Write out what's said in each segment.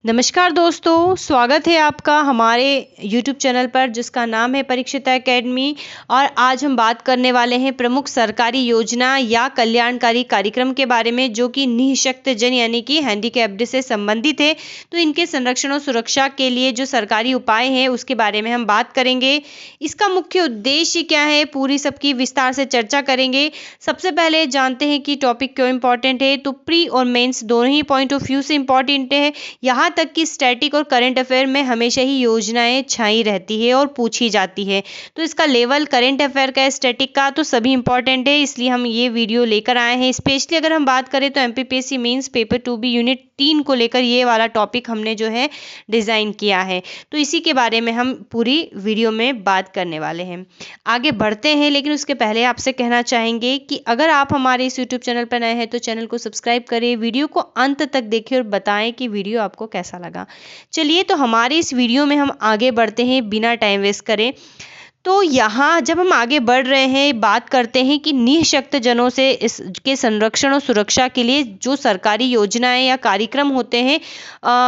नमस्कार दोस्तों, स्वागत है आपका हमारे YouTube चैनल पर जिसका नाम है परीक्षिता एकेडमी। और आज हम बात करने वाले हैं प्रमुख सरकारी योजना या कल्याणकारी कार्यक्रम के बारे में जो कि निःशक्त जन यानी कि हैंडीकैप्ड से संबंधित है। तो इनके संरक्षण और सुरक्षा के लिए जो सरकारी उपाय हैं उसके बारे में हम बात करेंगे। इसका मुख्य उद्देश्य क्या है, पूरी सबकी विस्तार से चर्चा करेंगे। सबसे पहले जानते हैं कि टॉपिक क्यों इम्पोर्टेंट है। तो प्री और मेंस दोनों ही पॉइंट ऑफ व्यू से इम्पोर्टेंट है। यहाँ तक कि स्टैटिक और करंट अफेयर में हमेशा ही योजनाएं छाई रहती है और पूछी जाती है। तो इसका लेवल करंट अफेयर का, स्टैटिक का तो सभी इंपॉर्टेंट है, इसलिए हम ये वीडियो लेकर आए हैं। स्पेशली अगर हम बात करें तो MPPSC mains paper 2B unit 3 को लेकर ये वाला टॉपिक हमने जो है डिज़ाइन किया है। तो इसी के बारे में हम पूरी वीडियो में बात करने वाले हैं। आगे बढ़ते हैं, लेकिन उसके पहले आपसे कहना चाहेंगे कि अगर आप हमारे इस यूट्यूब चैनल पर नए हैं तो चैनल को सब्सक्राइब करें, वीडियो को अंत तक देखें और बताएं कि वीडियो आपको कैसा लगा। चलिए, तो हमारे इस वीडियो में हम आगे बढ़ते हैं बिना टाइम वेस्ट करे। तो यहाँ जब हम आगे बढ़ रहे हैं, बात करते हैं कि निःशक्त जनों से इसके संरक्षण और सुरक्षा के लिए जो सरकारी योजनाएं या कार्यक्रम होते हैं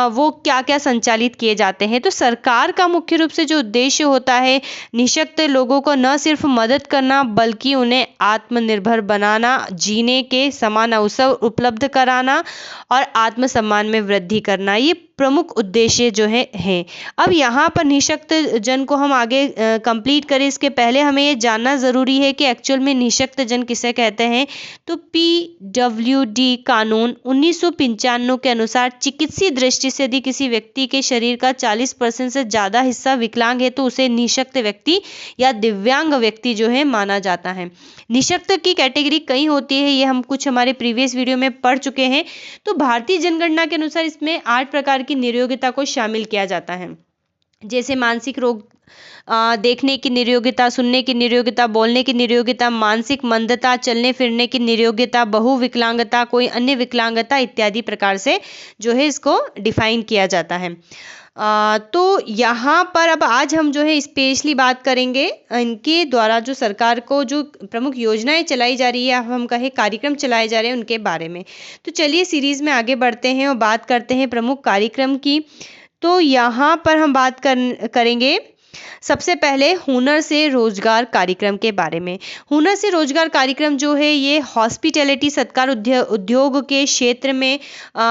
वो क्या क्या संचालित किए जाते हैं। तो सरकार का मुख्य रूप से जो उद्देश्य होता है, निःशक्त लोगों को न सिर्फ मदद करना बल्कि उन्हें आत्मनिर्भर बनाना, जीने के समान अवसर उपलब्ध कराना और आत्मसम्मान में वृद्धि करना, ये प्रमुख उद्देश्य जो है। अब यहाँ पर निःशक्त जन को हम आगे कंप्लीट करें इसके पहले हमें ये जानना ज़रूरी है कि एक्चुअल में निःशक्त जन किसे कहते हैं। तो PWD कानून 1995 के अनुसार चिकित्सीय दृष्टि से यदि किसी व्यक्ति के शरीर का 40% से ज़्यादा हिस्सा विकलांग है तो उसे निःशक्त व्यक्ति या दिव्यांग व्यक्ति जो है माना जाता है। निःशक्त की कैटेगरी कई होती है, ये हम कुछ हमारे प्रीवियस वीडियो में पढ़ चुके हैं। तो भारतीय जनगणना के अनुसार इसमें 8 प्रकार की निरोगिता को शामिल किया जाता है, जैसे मानसिक रोग, देखने की निरोगिता, सुनने की निरोगिता, बोलने की निरोगिता, मानसिक मंदता, चलने फिरने की निरोगिता, बहुविकलांगता, कोई अन्य विकलांगता इत्यादि प्रकार से जो है इसको डिफाइन किया जाता है। तो यहाँ पर अब आज हम जो है स्पेशली बात करेंगे इनके द्वारा जो सरकार को जो प्रमुख योजनाएं चलाई जा रही है, अब हम कहें कार्यक्रम चलाए जा रहे हैं उनके बारे में। तो चलिए सीरीज में आगे बढ़ते हैं और बात करते हैं प्रमुख कार्यक्रम की। तो यहाँ पर हम बात करेंगे सबसे पहले हुनर से रोजगार कार्यक्रम के बारे में। हुनर से रोजगार कार्यक्रम जो है ये हॉस्पिटैलिटी सत्कार उद्योग के क्षेत्र में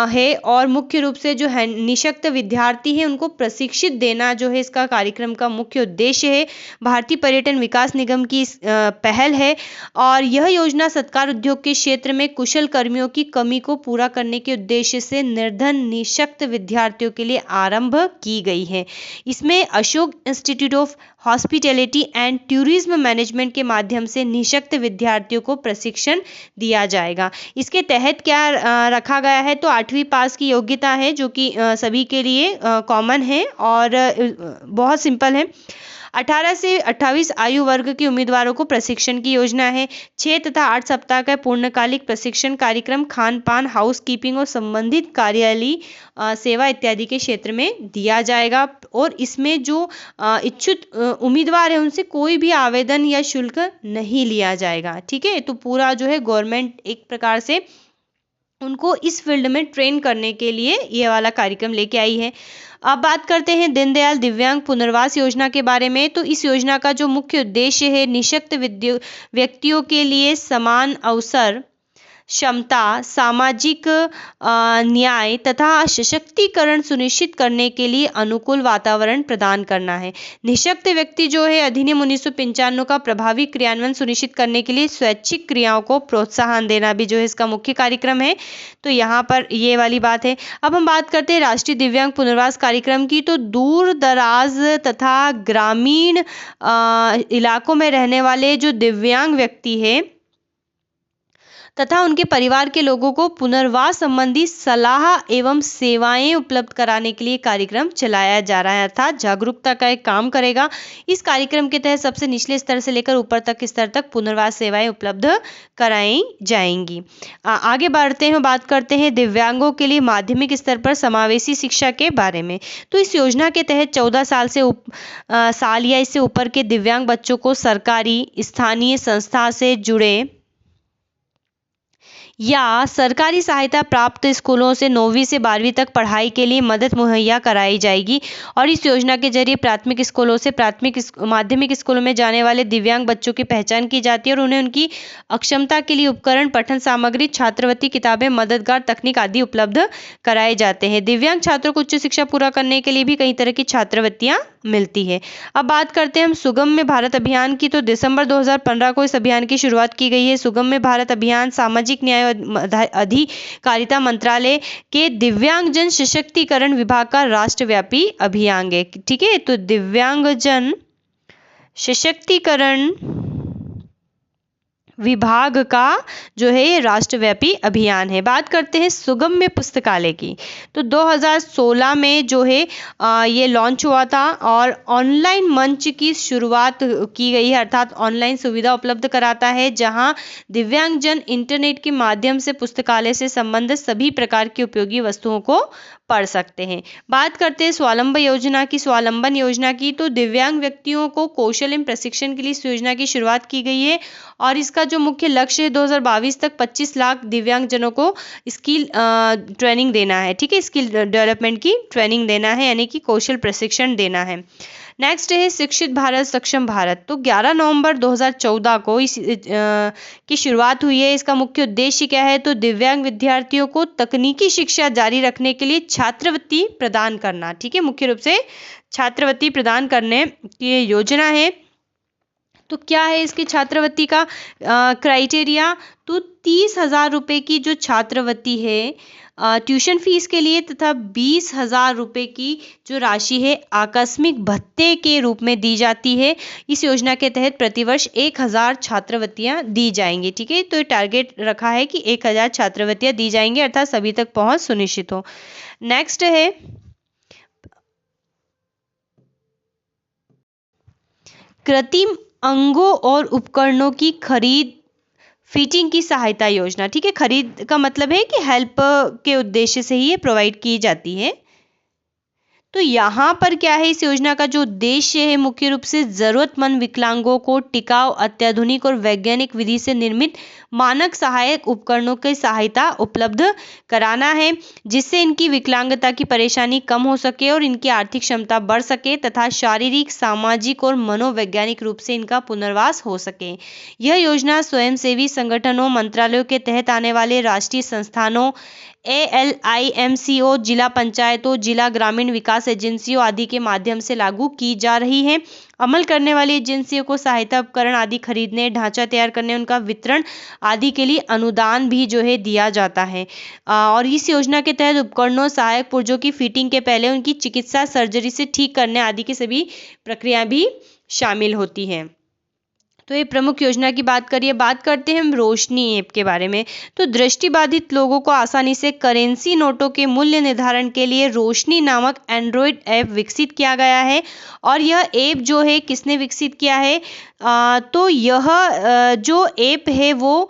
है और मुख्य रूप से जो है निःशक्त विद्यार्थी हैं उनको प्रशिक्षित देना जो है इसका कार्यक्रम का मुख्य उद्देश्य है। भारतीय पर्यटन विकास निगम की पहल है और यह योजना सत्कार उद्योग के क्षेत्र में कुशल कर्मियों की कमी को पूरा करने के उद्देश्य से निर्धन निःशक्त विद्यार्थियों के लिए आरंभ की गई है। इसमें Ashok institute of hospitality and tourism management के माध्यम से निःशक्त विद्यार्थियों को प्रशिक्षण दिया जाएगा। इसके तहत क्या रखा गया है, तो 8वीं पास की योग्यता है जो कि सभी के लिए कॉमन है और बहुत सिंपल है। 18 से 28 आयु वर्ग के उम्मीदवारों को प्रशिक्षण की योजना है। 6 तथा 8 सप्ताह का पूर्णकालिक प्रशिक्षण कार्यक्रम खान पान, हाउस कीपिंग और संबंधित कार्यालयी सेवा इत्यादि के क्षेत्र में दिया जाएगा। और इसमें जो इच्छुक उम्मीदवार हैं उनसे कोई भी आवेदन या शुल्क नहीं लिया जाएगा। ठीक है, तो पूरा जो है गवर्नमेंट एक प्रकार से उनको इस फील्ड में ट्रेन करने के लिए ये वाला कार्यक्रम लेके आई है। अब बात करते हैं दीनदयाल दिव्यांग पुनर्वास योजना के बारे में। तो इस योजना का जो मुख्य उद्देश्य है, निःशक्त व्यक्तियों के लिए समान अवसर, क्षमता, सामाजिक न्याय तथा सशक्तिकरण सुनिश्चित करने के लिए अनुकूल वातावरण प्रदान करना है। निःशक्त व्यक्ति जो है अधिनियम 1995 का प्रभावी क्रियान्वयन सुनिश्चित करने के लिए स्वैच्छिक क्रियाओं को प्रोत्साहन देना भी जो है इसका मुख्य कार्यक्रम है। तो यहाँ पर ये वाली बात है। अब हम बात करते हैं राष्ट्रीय दिव्यांग पुनर्वास कार्यक्रम की। तो दूर दराज तथा ग्रामीण इलाकों में रहने वाले जो दिव्यांग व्यक्ति है तथा उनके परिवार के लोगों को पुनर्वास संबंधी सलाह एवं सेवाएं उपलब्ध कराने के लिए कार्यक्रम चलाया जा रहा है, अर्थात जागरूकता का एक काम करेगा। इस कार्यक्रम के तहत सबसे निचले स्तर से लेकर ऊपर तक स्तर तक पुनर्वास सेवाएं उपलब्ध कराई जाएंगी। आगे बढ़ते हैं, बात करते हैं दिव्यांगों के लिए माध्यमिक स्तर पर समावेशी शिक्षा के बारे में। तो इस योजना के तहत 14 साल या इससे ऊपर के दिव्यांग बच्चों को सरकारी स्थानीय संस्था से जुड़े या सरकारी सहायता प्राप्त स्कूलों से 9वीं से 12वीं तक पढ़ाई के लिए मदद मुहैया कराई जाएगी। और इस योजना के जरिए प्राथमिक स्कूलों से माध्यमिक स्कूलों में जाने वाले दिव्यांग बच्चों की पहचान की जाती है और उन्हें उनकी अक्षमता के लिए उपकरण, पठन सामग्री, छात्रवृत्ति, किताबें, मददगार तकनीक आदि उपलब्ध कराए जाते हैं। दिव्यांग छात्रों को उच्च शिक्षा पूरा करने के लिए भी कई तरह की छात्रवृत्तियां मिलती है। अब बात करते हैं हम सुगम्य भारत अभियान की। तो दिसंबर 2015 को इस अभियान की शुरुआत की गई है। सुगम्य भारत अभियान सामाजिक न्याय और अधिकारिता मंत्रालय के दिव्यांगजन सशक्तिकरण विभाग का राष्ट्रव्यापी अभियान है। ठीक है, तो दिव्यांगजन सशक्तिकरण विभाग का जो है ये राष्ट्रव्यापी अभियान है। बात करते हैं सुगम्य पुस्तकालय की। तो 2016 में जो है ये लॉन्च हुआ था और ऑनलाइन मंच की शुरुआत की गई है, अर्थात ऑनलाइन सुविधा उपलब्ध कराता है जहां दिव्यांगजन इंटरनेट के माध्यम से पुस्तकालय से संबंधित सभी प्रकार की उपयोगी वस्तुओं को पढ़ सकते हैं। बात करते हैं स्वावलंबन योजना की। तो दिव्यांग व्यक्तियों को कौशल एवं प्रशिक्षण के लिए इस योजना की शुरुआत की गई है और इसका जो मुख्य लक्ष्य है 2022 तक 25 लाख दिव्यांगजनों को स्किल ट्रेनिंग देना है। ठीक है, स्किल डेवलपमेंट की ट्रेनिंग देना है, यानी कि कौशल प्रशिक्षण देना है। नेक्स्ट है शिक्षित भारत सक्षम भारत। तो 11 नवंबर 2014 को इस की शुरुआत हुई है। इसका मुख्य उद्देश्य क्या है? तो दिव्यांग विद्यार्थियों को तकनीकी शिक्षा जारी रखने के लिए छात्रवृत्ति प्रदान करना। ठीक है, मुख्य रूप से छात्रवृत्ति प्रदान करने की योजना है। तो क्या है इसकी छात्रवृत्ति का क्राइटेरिया? तो 30,000 रुपये की जो छात्रवृत्ति है ट्यूशन फीस के लिए तथा 20,000 रुपये की जो राशि है आकस्मिक भत्ते के रूप में दी जाती है। इस योजना के तहत प्रतिवर्ष 1,000 छात्रवृत्तियां दी जाएंगी। ठीक है, तो टारगेट रखा है कि 1,000 छात्रवृत्तियां दी जाएंगी, अर्थात सभी तक पहुंच सुनिश्चित हो। नेक्स्ट है कृत्रिम अंगों और उपकरणों की खरीद फिटिंग की सहायता योजना। ठीक है, खरीद का मतलब है कि हेल्प के उद्देश्य से ही ये प्रोवाइड की जाती है। तो यहाँ पर क्या है, इस योजना का जो उद्देश्य है मुख्य रूप से जरूरतमंद विकलांगों को टिकाऊ, अत्याधुनिक और वैज्ञानिक विधि से निर्मित मानक सहायक उपकरणों की सहायता उपलब्ध कराना है, जिससे इनकी विकलांगता की परेशानी कम हो सके और इनकी आर्थिक क्षमता बढ़ सके तथा शारीरिक, सामाजिक और मनोवैज्ञानिक रूप से इनका पुनर्वास हो सके। यह योजना स्वयंसेवी संगठनों, मंत्रालयों के तहत आने वाले राष्ट्रीय संस्थानों, ALIMCO, जिला पंचायतों, जिला ग्रामीण विकास एजेंसियों आदि के माध्यम से लागू की जा रही है। अमल करने वाली एजेंसियों को सहायता उपकरण आदि खरीदने, ढांचा तैयार करने, उनका वितरण आदि के लिए अनुदान भी जो है दिया जाता है। और इस योजना के तहत उपकरणों, सहायक पुर्जों की फिटिंग के पहले उनकी चिकित्सा, सर्जरी से ठीक करने आदि की सभी प्रक्रियाएं भी शामिल होती हैं। तो ये प्रमुख योजना की बात करिए। बात करते हैं हम रोशनी ऐप के बारे में। तो दृष्टिबाधित लोगों को आसानी से करेंसी नोटों के मूल्य निर्धारण के लिए रोशनी नामक एंड्रॉयड ऐप विकसित किया गया है। और यह ऐप जो है किसने विकसित किया है? तो यह जो ऐप है वो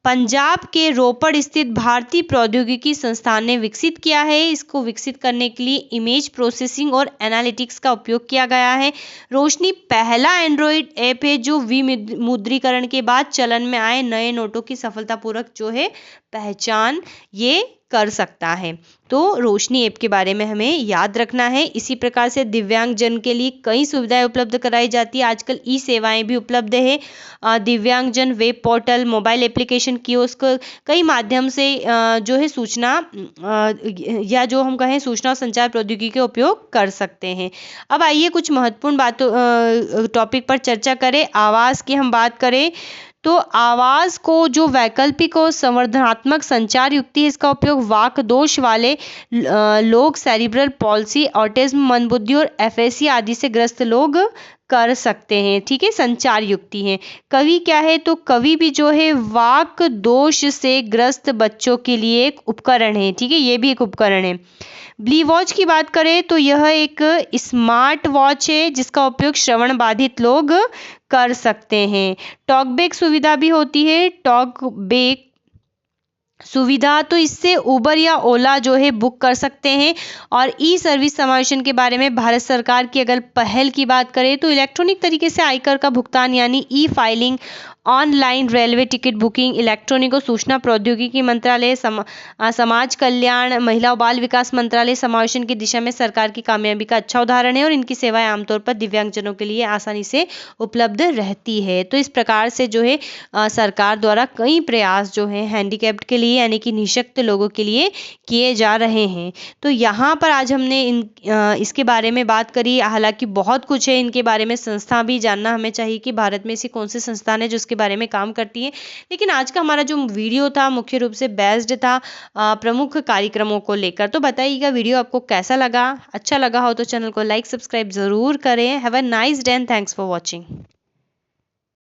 पंजाब के रोपड़ स्थित भारतीय प्रौद्योगिकी संस्थान ने विकसित किया है। इसको विकसित करने के लिए इमेज प्रोसेसिंग और एनालिटिक्स का उपयोग किया गया है। रोशनी पहला एंड्रॉयड ऐप है जो विमुद्रीकरण के बाद चलन में आए नए नोटों की सफलतापूर्वक जो है पहचान ये कर सकता है। तो रोशनी ऐप के बारे में हमें याद रखना है। इसी प्रकार से दिव्यांगजन के लिए कई सुविधाएं उपलब्ध कराई जाती है। आजकल ई सेवाएं भी उपलब्ध है। दिव्यांगजन web portal, mobile application, kiosk, कई माध्यम से जो है सूचना या जो हम कहें सूचना और संचार प्रौद्योगिकी का उपयोग कर सकते हैं। अब आइए कुछ महत्वपूर्ण बातों टॉपिक पर चर्चा करें। आवाज़ की हम बात करें तो आवाज़ को जो वैकल्पिक और संवर्धनात्मक संचार युक्ति है, इसका उपयोग वाक दोष वाले लोग, सेरिब्रल पॉल्सी, ऑटिज्म, मंदबुद्धि और एफएसी आदि से ग्रस्त लोग कर सकते हैं। ठीक है, संचार युक्ति है। कवि क्या है? तो कवि भी जो है वाक दोष से ग्रस्त बच्चों के लिए एक उपकरण है। ठीक है, ये भी एक उपकरण है। ब्ली वॉच की बात करें तो यह एक स्मार्ट वॉच है जिसका उपयोग श्रवण बाधित लोग कर सकते हैं। टॉकबैक सुविधा भी होती है। टॉकबैक सुविधा, तो इससे उबर या ओला जो है बुक कर सकते हैं। और ई सर्विस समावेशन के बारे में भारत सरकार की अगर पहल की बात करें तो इलेक्ट्रॉनिक तरीके से आयकर का भुगतान यानी ई filing online railway ticket booking, electronic और सूचना प्रौद्योगिकी मंत्रालय, समाज कल्याण, महिला और बाल विकास मंत्रालय समावेशन की दिशा में सरकार की कामयाबी का अच्छा उदाहरण है और इनकी सेवाएं आमतौर पर दिव्यांगजनों के लिए आसानी से उपलब्ध रहती है। तो इस प्रकार से जो है सरकार द्वारा कई प्रयास जो है हैंडीकैप्ड के लिए यानी कि निःशक्त लोगों के लिए किए जा रहे हैं। तो यहाँ पर आज हमने इसके बारे में बात करी। हालांकि बहुत कुछ है इनके बारे में, संस्था भी जानना हमें चाहिए कि भारत में ऐसी कौन सी संस्थान है जो इसके बारे में काम करती है। लेकिन आज का हमारा जो वीडियो था मुख्य रूप से बेस्ड था प्रमुख कार्यक्रमों को लेकर। तो बताइएगा वीडियो आपको कैसा लगा। अच्छा लगा हो तो चैनल को लाइक सब्सक्राइब जरूर करें। Have a nice day and thanks for watching.